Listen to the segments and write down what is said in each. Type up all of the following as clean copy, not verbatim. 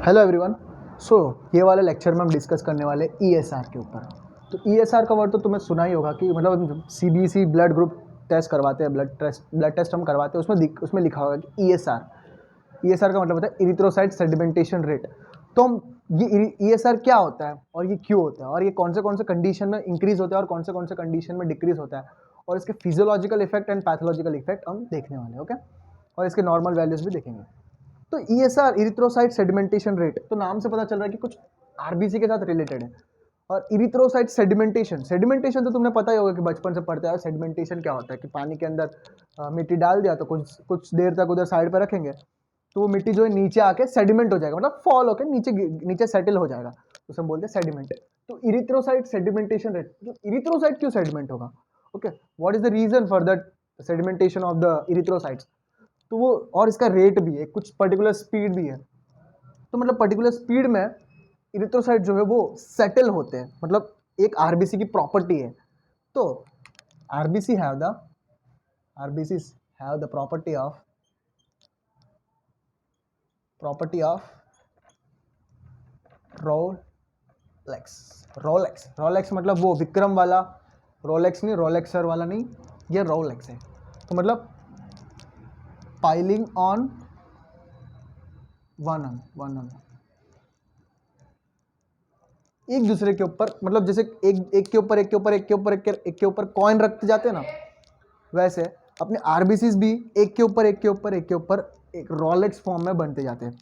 Hello everyone. सो ये वाले lecture में हम डिस्कस करने वाले ईएसआर के ऊपर। तो ईएसआर का वर्ड तो तुम्हें सुना ही होगा कि मतलब सीबीसी ब्लड ग्रुप टेस्ट करवाते हैं, ब्लड टेस्ट हम करवाते हैं, उसमें लिखा होगा कि ईएसआर का मतलब होता है इरिथ्रोसाइट सेडिमेंटेशन रेट। तो हम ये ईएसआर क्या होता है और ये क्यों होता है और ये कौन से कंडीशन में इंक्रीज होता है और कौन से कंडीशन में डिक्रीज होता है और इसके physiological effect and pathological effect हम देखने वाले हैं। ओके, और इसके नॉर्मल वैल्यूज भी देखेंगे। तो ईएसआर इरिथ्रोसाइट सेडिमेंटेशन रेट, तो नाम से पता चल रहा है कि कुछ आरबीसी के साथ रिलेटेड है। और इरिथ्रोसाइट सेडिमेंटेशन तो तुमने पता ही होगा कि बचपन से पढ़ते आए। सेडिमेंटेशन क्या होता है कि पानी के अंदर मिट्टी डाल दिया तो कुछ कुछ देर तक उधर साइड पर रखेंगे तो वो मिट्टी जो है नीचे आके सेडिमेंट हो जाएगा, मतलब फॉल होकर नीचे सेटल हो जाएगा, तो सब बोलते हैं सेडिमेंट। तो इरिथ्रोसाइट सेडिमेंटेशन रेट, जो इरिथ्रोसाइट क्यों सेडिमेंट होगा, okay, what is the reason for that sedimentation of the erythrocytes. तो वो और इसका रेट भी है, कुछ पर्टिकुलर स्पीड भी है। तो मतलब पर्टिकुलर स्पीड में इरिथ्रोसाइट जो है वो सेटल होते हैं, मतलब एक आरबीसी की प्रॉपर्टी है। तो RBC have the RBC have the property of Rolex मतलब वो विक्रम वाला रोलेक्स नहीं, रोलेक्सर वाला नहीं, ये रोलेक्स है। तो मतलब पाइलिंग ऑन वन एक दूसरे के ऊपर, मतलब जैसे एक के ऊपर कॉइन रखते जाते हैं ना, वैसे अपने आरबीसीज भी एक के ऊपर एक रोलेक्स फॉर्म में बनते जाते हैं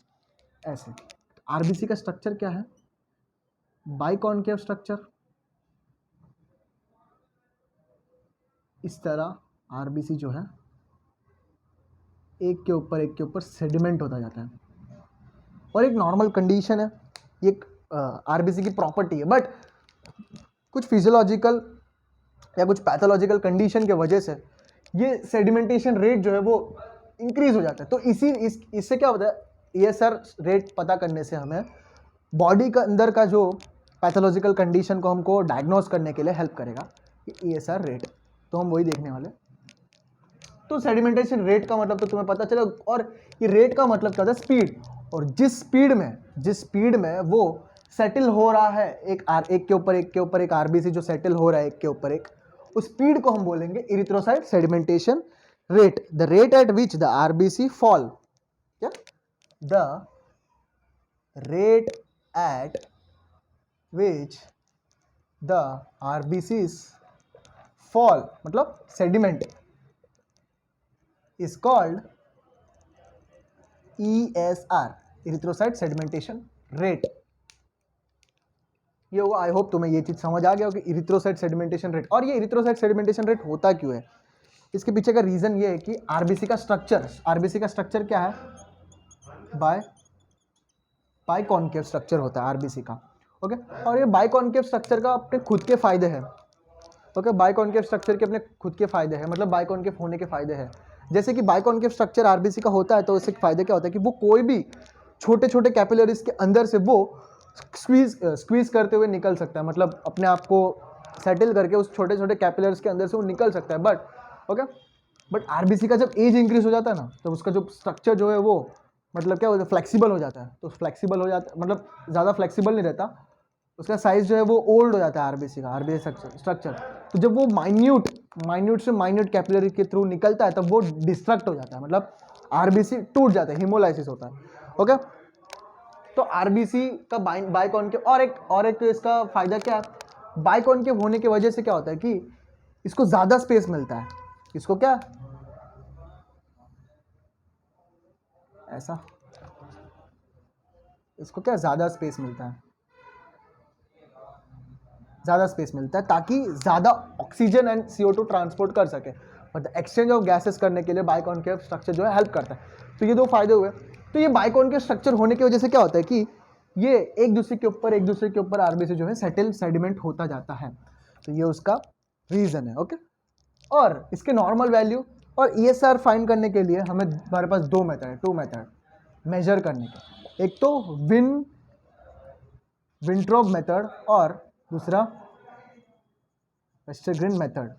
ऐसे। आरबीसी का स्ट्रक्चर क्या है? Biconcave structure. इस तरह आरबीसी जो है एक के ऊपर सेडिमेंट होता जाता है और एक नॉर्मल कंडीशन है, ये आरबीसी की प्रॉपर्टी है। बट कुछ फिजियोलॉजिकल या कुछ पैथोलॉजिकल कंडीशन के वजह से ये सेडिमेंटेशन रेट जो है वो इंक्रीज हो जाता है। तो इससे क्या होता है, ईएसआर रेट पता करने से हमें बॉडी का अंदर का जो पैथोलॉजिकल कंडीशन को हमको डायग्नोस करने के लिए हेल्प करेगा ये ईएसआर रेट। तो हम वही देखने वाले। तो सेडिमेंटेशन रेट का मतलब तो तुम्हें पता चला, और ये रेट का मतलब क्या होता है? स्पीड। और जिस स्पीड में वो सेटल हो रहा है एक के ऊपर एक आरबीसी जो सेटल हो रहा है एक के ऊपर एक, उस स्पीड को हम बोलेंगे erythrocyte sedimentation rate. The rate at which the RBC fall, the rate at which the RBCs fall मतलब sediment is called ESR, erythrocyte sedimentation rate। ये होगा, आई होप तुम्हें ये चीज समझ आ गया हो कि इरिथ्रोसाइट सेडिमेंटेशन रेट। और ये इरिथ्रोसाइट सेडिमेंटेशन रेट होता क्यों है, इसके पीछे का रीजन ये है कि आरबीसी का स्ट्रक्चर क्या है? बाइकॉनकेव स्ट्रक्चर होता है आरबीसी का। ओके, और ये बाइकॉनकेव स्ट्रक्चर का अपने खुद के फायदे हैं। ओके, बाइकॉनकेव स्ट्रक्चर के अपने खुद के फायदे हैं, मतलब बाइकॉनकेव होने के फायदे हैं। जैसे कि बाइकॉनकेव स्ट्रक्चर आरबीसी का होता है तो इससे फायदे क्या होता है कि वो कोई भी छोटे छोटे कैपिलरीज के अंदर से वो स्क्वीज करते हुए निकल सकता है, मतलब अपने आप को सेटल करके उस छोटे छोटे कैपिलरीज के अंदर से वो निकल सकता है। बट आरबीसी का जब एज इंक्रीज हो जाता है ना, तो उसका जो स्ट्रक्चर जो है वो मतलब क्या होता है, फ्लेक्सिबल हो जाता है। तो फ्लेक्सिबल हो जाता है मतलब ज़्यादा फ्लेक्सिबल नहीं रहता, उसका साइज जो है वो ओल्ड हो जाता है आरबीसी स्ट्रक्चर। तो जब वो माइन्यूट से माइन्यूट कैपिलरी के थ्रू निकलता है तब वो डिस्ट्रक्ट हो जाता है, मतलब आरबीसी टूट जाता है, हीमोलाइसिस होता है। ओके, तो आरबीसी का बाइकॉनकेव और एक इसका फायदा क्या है? बाइकॉनकेव होने की वजह से क्या होता है कि इसको ज्यादा स्पेस मिलता है। इसको क्या ऐसा इसको क्या ज्यादा स्पेस मिलता है, ताकि ज़्यादा ऑक्सीजन एंड CO2 ट्रांसपोर्ट कर सके, मतलब एक्सचेंज ऑफ गैसेस करने के लिए बाइकॉनकेव स्ट्रक्चर जो है हेल्प करता है। तो ये दो फायदे हुए। तो ये बाइकॉनकेव स्ट्रक्चर होने की वजह से क्या होता है कि ये एक दूसरे के ऊपर आरबीसी जो है सेडिमेंट होता जाता है। तो ये उसका रीज़न है। ओके, और इसके नॉर्मल वैल्यू और ईएसआर फाइंड करने के लिए हमारे पास टू मेथड मेजर करने के। एक तो विंट्रोब मेथड और दूसरा वेस्टरग्रीन मेथड।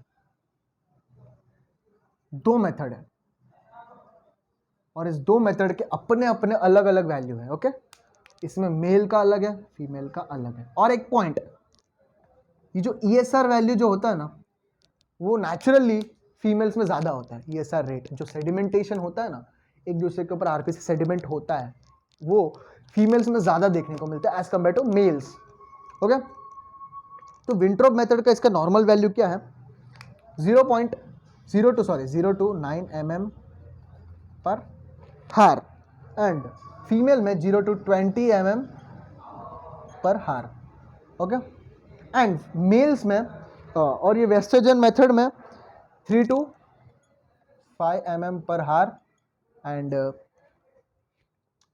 दो मेथड है और इस दो मेथड के अपने अपने अलग अलग वैल्यू है। ओके, इसमें मेल का अलग है, फीमेल का अलग है। और एक पॉइंट, ये जो ESR वैल्यू जो होता है ना, वो नेचुरली फीमेल्स में ज़्यादा होता है। ESR रेट, जो सेडिमेंटेशन होता है ना, एक दूसरे के ऊपर RBC सेडिमेंट होता है, वो फीमेल्स में ज़्यादा देखने को मिलता है as compare to males. Okay, तो विंट्रॉप मेथड का इसका नॉर्मल वैल्यू क्या है? 0.09 mm पर हार, एंड फीमेल में 0 to 20 mm पर हार। ओके, एंड मेल्स में और ये वेस्टर्जन मेथड में 3 to 5 mm पर हार, एंड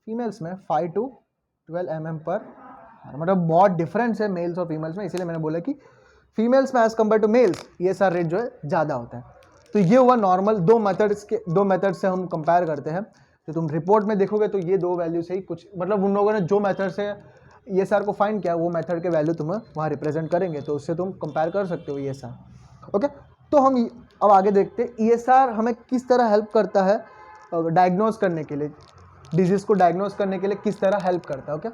फीमेल्स में 5 to 12 mm पर हार। मतलब बहुत डिफरेंस है मेल्स और फीमेल्स में, इसीलिए मैंने बोला कि फीमेल्स में as compare to males ESR rate जो है ज़्यादा होता है। तो ये हुआ नॉर्मल, दो मेथड से हम कंपेयर करते हैं। तो तुम रिपोर्ट में देखोगे तो ये दो वैल्यू से ही कुछ, मतलब उन लोगों ने जो मेथड से ESR को फाइंड किया वो मेथड के वैल्यू तुम्हें वहाँ रिप्रेजेंट करेंगे, तो उससे तुम कंपेयर कर सकते हो ESR। ओके, तो हम अब आगे देखते हैं ESR हमें किस तरह हेल्प करता है डायग्नोज करने के लिए, डिजीज़ को डायग्नोज करने के लिए किस तरह हेल्प करता है। ओके,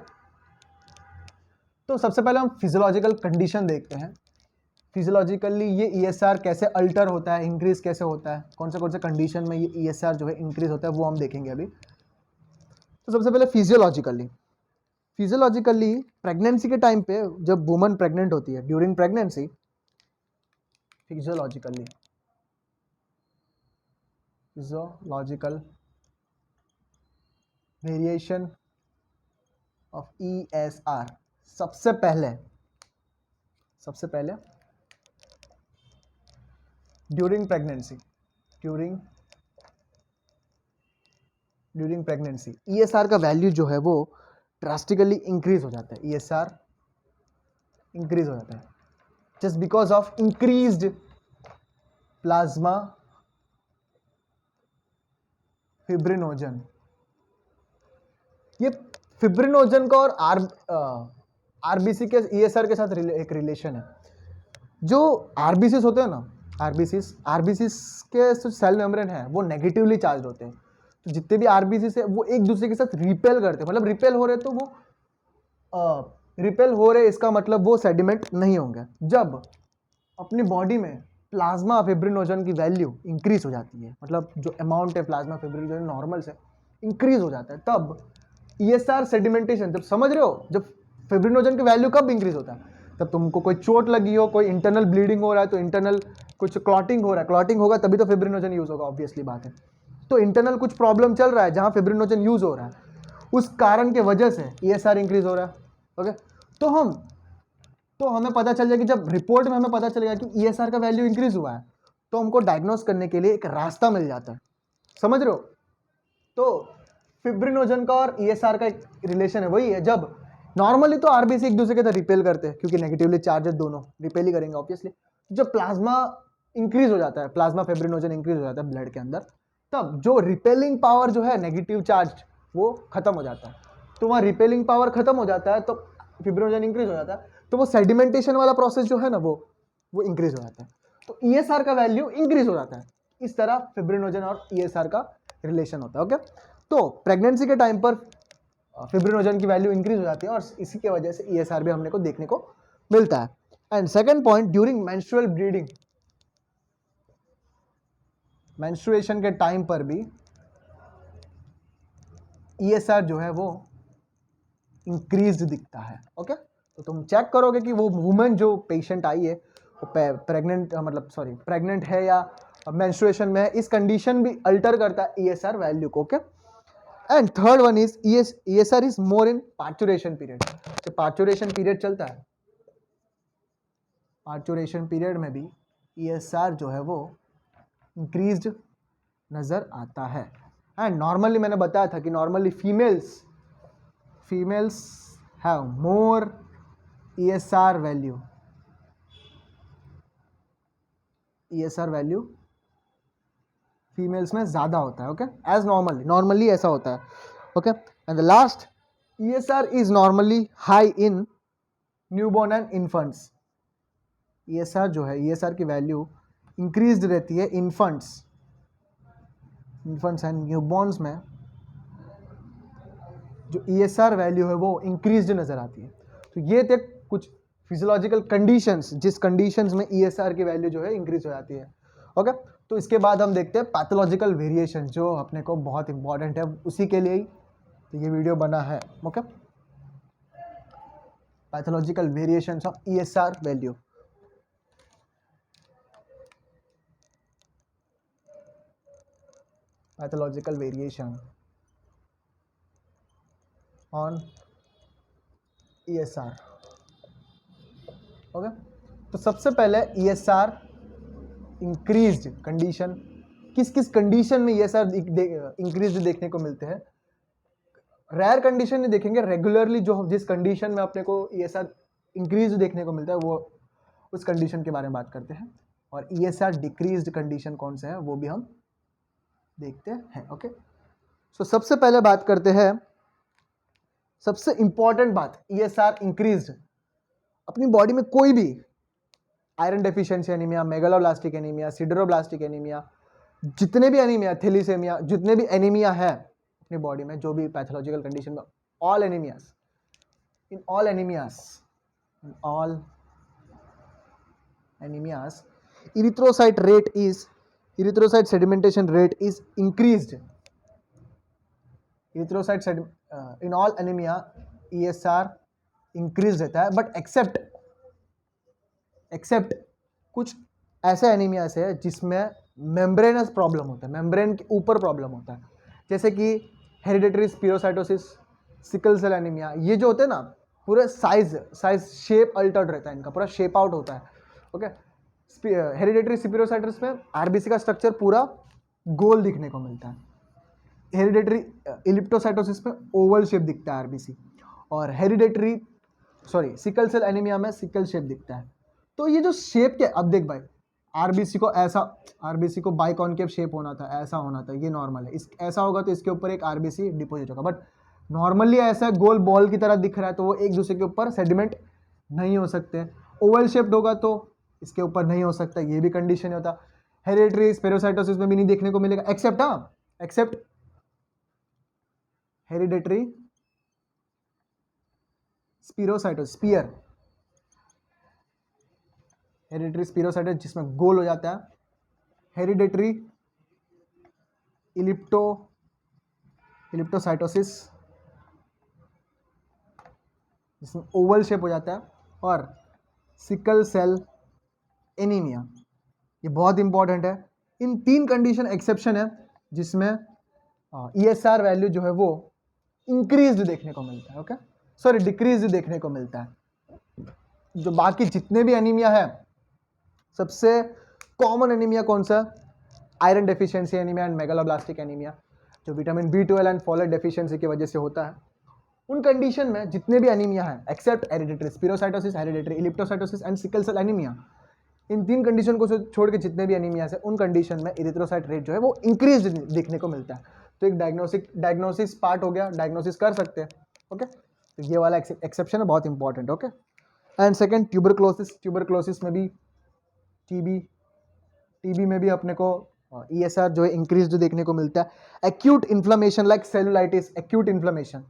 तो सबसे पहले हम फिजियोलॉजिकल कंडीशन देखते हैं। फिजियोलॉजिकली ये ESR कैसे अल्टर होता है, इंक्रीज कैसे होता है, कौन से कंडीशन में ये ESR जो है इंक्रीज होता है, वो हम देखेंगे अभी। तो सबसे पहले फिजियोलॉजिकली प्रेगनेंसी के टाइम पे जब वुमन प्रेग्नेंट होती है, during pregnancy, physiological variation of ESR सबसे पहले ड्यूरिंग प्रेगनेंसी ESR का वैल्यू जो है वो ड्रास्टिकली इंक्रीज हो जाता है। ESR इंक्रीज हो जाता है just because of increased plasma fibrinogen. ये फिब्रिनोजन का और RBC के ESR के साथ एक रिलेशन है। जो RBCs होते हैं ना, RBCs के सेल मेम्ब्रेन है वो नेगेटिवली चार्ज होते हैं। तो जितने भी RBCs है वो एक दूसरे के साथ रिपेल करते हैं, मतलब रिपेल हो रहे तो वो रिपेल हो रहे, इसका मतलब वो सेडिमेंट नहीं होंगे। जब अपनी बॉडी में प्लाज्मा फिब्रिनोजन की वैल्यू इंक्रीज हो जाती है, मतलब जो अमाउंट है प्लाज्मा फिब्रिनोजन नॉर्मल से इंक्रीज हो जाता है, तब ESR सेडिमेंटेशन, जब समझ रहे हो, जब फिब्रिनोजन की वैल्यू कब इंक्रीज होता है? तब तुमको कोई चोट लगी हो, कोई इंटरनल ब्लीडिंग हो रहा है, तो इंटरनल कुछ क्लॉटिंग हो रहा है, क्लॉटिंग होगा तभी तो फिब्रिनोजन यूज होगा, ऑब्वियसली बात है। तो इंटरनल कुछ प्रॉब्लम चल रहा है जहां फिब्रिनोजन यूज हो रहा है, उस कारण के वजह से ESR इंक्रीज हो रहा है। ओके, तो हमें पता चल जाएगा, जब रिपोर्ट में हमें पता चलेगा कि ESR का वैल्यू इंक्रीज हुआ है, तो हमको डायग्नोस करने के लिए एक रास्ता मिल जाता है। समझ रहे हो? तो फिब्रिनोजन का और ESR का एक रिलेशन है, वही है जब नॉर्मली तो RBC एक दूसरे के साथ रिपेल करते हैं, क्योंकि नेगेटिवली चार्जेड दोनों रिपेल ही करेंगे ऑब्वियसली। जब प्लाज्मा इंक्रीज हो जाता है, प्लाज्मा फिब्रिनोजन इंक्रीज हो जाता है ब्लड के अंदर, तब जो रिपेलिंग पावर जो है नेगेटिव चार्ज वो खत्म हो जाता है। तो वहाँ रिपेलिंग पावर खत्म हो जाता है तो फिब्रिनोजन इंक्रीज हो जाता है, तो वो सेडिमेंटेशन वाला प्रोसेस जो है ना वो इंक्रीज हो जाता है, तो ESR का वैल्यू इंक्रीज हो जाता है। इस तरह फिब्रिनोजन और ESR का रिलेशन होता है। ओके, तो प्रेगनेंसी के टाइम पर फिब्रिनोजन की वैल्यू इंक्रीज हो जाती है और इसी के वजह से ESR भी हमने को देखने को मिलता है। And second point, during menstrual bleeding, menstruation के टाइम पर भी ESR जो है वो इंक्रीज्ड दिखता है। ओके, तो तुम चेक करोगे कि वो वुमेन जो पेशेंट आई है वो प्रेग्नेंट है या मेंस्ट्रुएशन में है, इस कंडीशन भी अल्टर करता है ESR वैल्यू को। Okay, and third one is ESR is more in parturition period. तो पार्चुरेशन पीरियड चलता है, पार्चुरेशन पीरियड में भी ESR जो है वो इंक्रीज्ड नजर आता है। एंड नॉर्मली मैंने बताया था कि normally females have more ESR value, ESR value females में ज्यादा होता है। ओके, एज नॉर्मली ऐसा होता है। Okay, and the last, ESR is normally high in newborn and infants. ESR जो है, ESR की वैल्यू इंक्रीज्ड रहती है इन्फेंट्स एंड न्यूबॉर्न्स में, जो ESR वैल्यू है वो इंक्रीज नज़र आती है। तो ये थे कुछ फिजियोलॉजिकल कंडीशंस जिस कंडीशंस में ESR की वैल्यू जो है इंक्रीज हो जाती है। ओके, तो इसके बाद हम देखते हैं पैथोलॉजिकल वेरिएशन, जो अपने को बहुत इंपॉर्टेंट है, उसी के लिए ही तो ये वीडियो बना है। Okay, pathological variations of ESR value. Pathological variation on ESR। Okay, तो सबसे पहले ESR इंक्रीज्ड कंडीशन, किस किस कंडीशन में ESR इंक्रीज्ड देखने को मिलते हैं। रेयर कंडीशन नहीं देखेंगे, रेगुलरली जो जिस कंडीशन में अपने को ESR इंक्रीज देखने को मिलता है वो उस कंडीशन के बारे में बात करते हैं। और ESR डिक्रीज्ड कंडीशन कौन से है वो भी हम देखते हैं। ओके, सो सबसे पहले बात करते हैं, सबसे इंपॉर्टेंट बात, ESR इंक्रीज्ड अपनी बॉडी में कोई भी iron deficiency anaemia, megaloblastic anaemia, sideroblastic anaemia, जितने भी एनीमिया, थैलीसेमिया, जितने भी एनीमिया है अपनी बॉडी में, जो भी पैथोलॉजिकल कंडीशन में, all anaemias, in all anaemias erythrocyte sedimentation rate is increased. In all anemia ESR increase रहता है, बट एक्सेप्ट कुछ ऐसे एनीमियास है जिसमें मेम्ब्रेनस प्रॉब्लम होता है, मेम्ब्रेन के ऊपर प्रॉब्लम होता है, जैसे कि hereditary spherocytosis, sickle cell anaemia. ये जो होते हैं ना, पूरे साइज शेप अल्टर्ड रहता है, इनका पूरा शेप आउट होता है। ओके, हेरिडिटरी स्पीरोसाइटोसिस में आरबीसी का स्ट्रक्चर पूरा गोल दिखने को मिलता है, हेरिडिटरी इलिप्टोसाइटोसिस में ओवल शेप दिखता है आरबीसी, और सिकल सेल एनीमिया में सिकल शेप दिखता है। तो ये जो शेप के, अब देख भाई, आरबीसी को बाइकॉनकेव शेप होना था, ऐसा होना था, ये नॉर्मल है। ऐसा होगा तो इसके ऊपर एक आरबीसी डिपोजिट होगा, बट नॉर्मली ऐसा गोल बॉल की तरह दिख रहा है तो वो एक दूसरे के ऊपर सेडिमेंट नहीं हो सकते। ओवल शेप्ड होगा तो इसके ऊपर नहीं हो सकता, ये भी कंडीशन होता। हेरिडिटरी स्पेरोसाइटोसिस में भी नहीं देखने को मिलेगा, except hereditary spherocytosis, hereditary spherocytosis जिसमें गोल हो जाता है, हेरिडिटरी इलिप्टोसाइटोसिस जिसमें ओवल शेप हो जाता है, और सिकल सेल एनीमिया, ये बहुत इंपॉर्टेंट है। इन 3 कंडीशन एक्सेप्शन है जिसमें ESR वैल्यू जो है वो इंक्रीज देखने को मिलता है। ओके, सॉरी, डिक्रीज देखने को मिलता है। जो बाकी जितने भी एनीमिया है, सबसे कॉमन एनीमिया कौन सा? Iron deficiency anaemia and megaloblastic anaemia, जो vitamin B12 and folate deficiency की वजह से होता है। उन कंडीशन में जितने भी एनीमिया है, except hereditary spherocytosis, hereditary elliptocytosis and sickle cell anaemia, इन 3 कंडीशन को छोड़ के जितने भी एनीमिया है, उन कंडीशन में इरिथ्रोसाइट रेट जो है वो इंक्रीज देखने को मिलता है। तो एक डायग्नोसिस पार्ट हो गया, डायग्नोसिस कर सकते हैं। ओके, तो ये वाला एक्सेप्शन है, बहुत important. Okay, and second, tuberculosis में भी, टीबी में भी अपने को ESR जो है इंक्रीज देखने को मिलता है। Acute inflammation like cellulitis, acute inflammation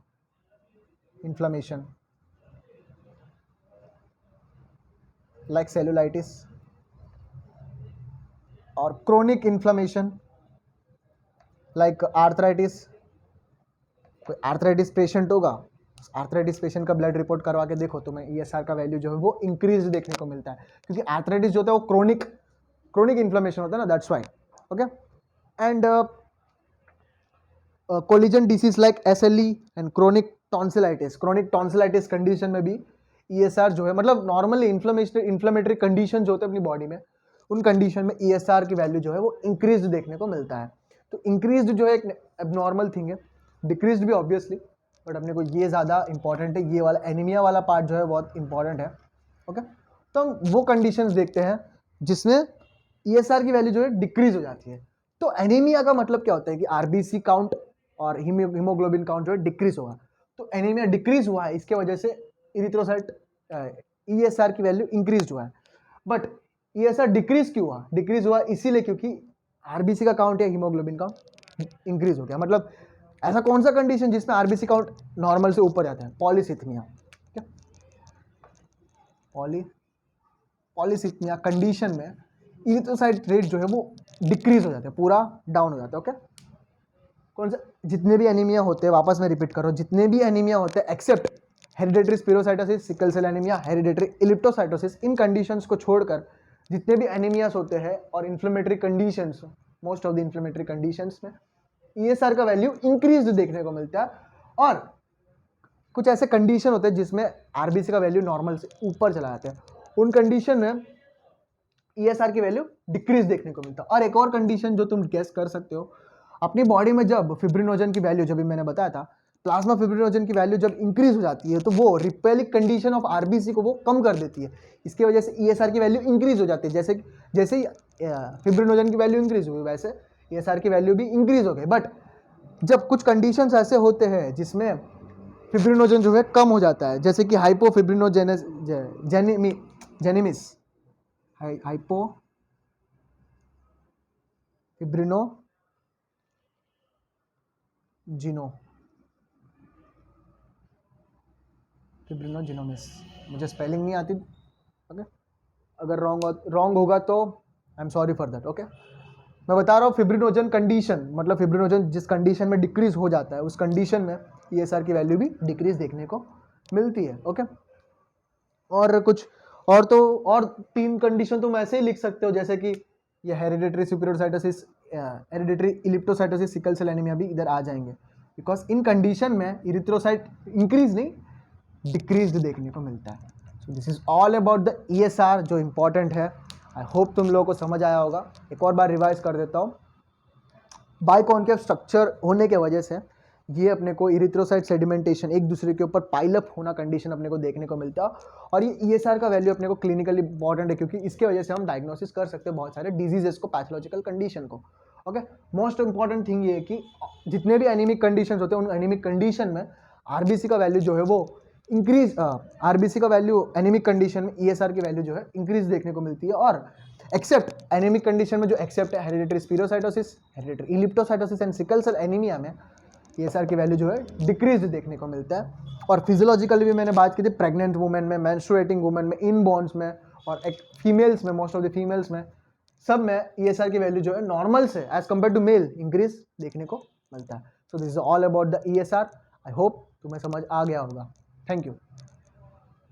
like cellulitis, और क्रोनिक इन्फ्लेमेशन लाइक आर्थराइटिस। कोई आर्थराइटिस पेशेंट होगा, आर्थराइटिस पेशेंट का ब्लड रिपोर्ट करवा के देखो तो मैं ESR का वैल्यू जो है वो इंक्रीज देखने को मिलता है, क्योंकि आर्थराइटिस जो होता है वो क्रोनिक इन्फ्लेमेशन होता है ना, that's why. Okay, and collision disease like SLE and chronic tonsillitis condition में भी ESR जो है, मतलब नॉर्मली इन्फ्लेमेटरी कंडीशन जो होते हैं अपनी बॉडी में, उन कंडीशन में ESR की वैल्यू जो है वो इंक्रीज देखने को मिलता है। तो इंक्रीज जो है एक एबनॉर्मल थिंग है, डिक्रीज भी ऑब्वियसली, बट अपने को ये ज़्यादा इंपॉर्टेंट है, ये वाला एनीमिया वाला पार्ट जो है बहुत इंपॉर्टेंट है। ओके, तो हम वो कंडीशंस देखते हैं जिसमें ESR की वैल्यू जो है डिक्रीज हो जाती है। तो एनीमिया का मतलब क्या होता है कि RBC काउंट और हीमोग्लोबिन काउंट जो है डिक्रीज होगा। तो एनीमिया डिक्रीज हुआ है, इसके वजह से इरिथ्रोसाइट ESR की वैल्यू इंक्रीज हुआ है। बट ESR डिक्रीज क्यों हुआ? डिक्रीज हुआ इसीलिए क्योंकि RBC का काउंट या हीमोग्लोबिन काउंट इंक्रीज हो गया। मतलब ऐसा कौन सा कंडीशन जिसमें आरबीसी काउंट नॉर्मल से ऊपर जाता है? पॉलीसिथमिया। क्या पॉलीसिथमिया कंडीशन में इरिथ्रोसाइट रेट जो है वो डिक्रीज हो जाता है, पूरा डाउन हो जाता है। ओके, कौन सा? जितने भी एनीमिया होते हैं, वापस मैं रिपीट कर रहा हूँ, जितने भी एनीमिया होते हैं except hereditary spherocytosis, sickle cell anaemia, hereditary elliptocytosis, इन कंडीशंस को छोड़कर जितने भी एनीमियास होते हैं और inflammatory conditions, most of the inflammatory conditions में ईएसआर का वैल्यू इंक्रीज देखने को मिलता है। और कुछ ऐसे कंडीशन होते हैं जिसमें आरबीसी का वैल्यू नॉर्मल से ऊपर चला जाता है, उन कंडीशन में ईएसआर की वैल्यू डिक्रीज देखने को मिलता है। और एक और कंडीशन जो तुम गेस कर सकते हो, अपनी बॉडी में जब फिब्रिनोजन की वैल्यू, जब भी मैंने बताया था, प्लाज्मा फिब्रिनोजन की वैल्यू जब इंक्रीज हो जाती है तो वो रिपेलिक कंडीशन ऑफ आरबीसी को वो कम कर देती है। इसकी वजह से ईएसआर की वैल्यू इंक्रीज हो जाती है। जैसे जैसे ही फिब्रिनोजन की वैल्यू इंक्रीज हुई वैसे ईएसआर की वैल्यू भी इंक्रीज हो गई। बट जब कुछ कंडीशंस ऐसे होते हैं जिसमें फिब्रिनोजन जो है कम हो जाता है, जैसे कि हाइपोफिब्रिनोजेनिमिस, फिब्रिनोजेनोमिस, मुझे स्पेलिंग नहीं आती। ओके, अगर रॉन्ग होगा तो I am sorry for that. Okay, मैं बता रहा हूँ फिब्रिनोजन कंडीशन, मतलब फिब्रिनोजन जिस कंडीशन में डिक्रीज हो जाता है उस कंडीशन में ईएसआर की वैल्यू भी डिक्रीज देखने को मिलती है। ओके, और कुछ और तो और 3 कंडीशन तुम ऐसे ही लिख सकते हो, जैसे कि ये hereditary spherocytosis, hereditary elliptocytosis, sickle cell anaemia भी इधर आ जाएंगे, बिकॉज इन कंडीशन में इरिथ्रोसाइट इंक्रीज नहीं डिक्रीज देखने को मिलता है। So this is all about the ESR जो इंपॉर्टेंट है। आई होप तुम लोगों को समझ आया होगा। एक और बार रिवाइज कर देता हूँ। बाइकॉन्केव स्ट्रक्चर होने के वजह से ये अपने को इरिथ्रोसाइट सेडिमेंटेशन, एक दूसरे के ऊपर पाइलअप होना कंडीशन अपने को देखने को मिलता है। और ये ईएसआर का वैल्यू अपने को क्लिनिकली इंपॉर्टेंट है, क्योंकि इसके वजह से हम डायग्नोसिस कर सकते हैं बहुत सारे डिजीजेस को, पैथोलॉजिकल कंडीशन को। ओके, मोस्ट इंपॉर्टेंट थिंग ये है कि जितने भी एनीमिक कंडीशन होते हैं उन एनीमिक कंडीशन में आरबीसी का वैल्यू जो है वो इंक्रीज, आरबीसी का वैल्यू एनीमिक कंडीशन में ईएसआर की वैल्यू जो है इंक्रीज देखने को मिलती है। और एक्सेप्ट एनीमिक कंडीशन में जो एक्सेप्ट है hereditary spherocytosis, hereditary elliptocytosis and sickle cell anaemia में ईएसआर की वैल्यू जो है डिक्रीज देखने को मिलता है। और फिजियोलॉजिकली भी मैंने बात की थी, प्रेग्नेंट वुमेन में, मेंस्ट्रुएटिंग वुमेन में, इनबॉर्न्स में और फीमेल्स में, मोस्ट ऑफ द फीमेल्स में, सब में ईएसआर की वैल्यू जो है नॉर्मल से as compare to male increase देखने को मिलता है। So this is all about the ESR. I hope तुम्हें समझ आ गया होगा। Thank you.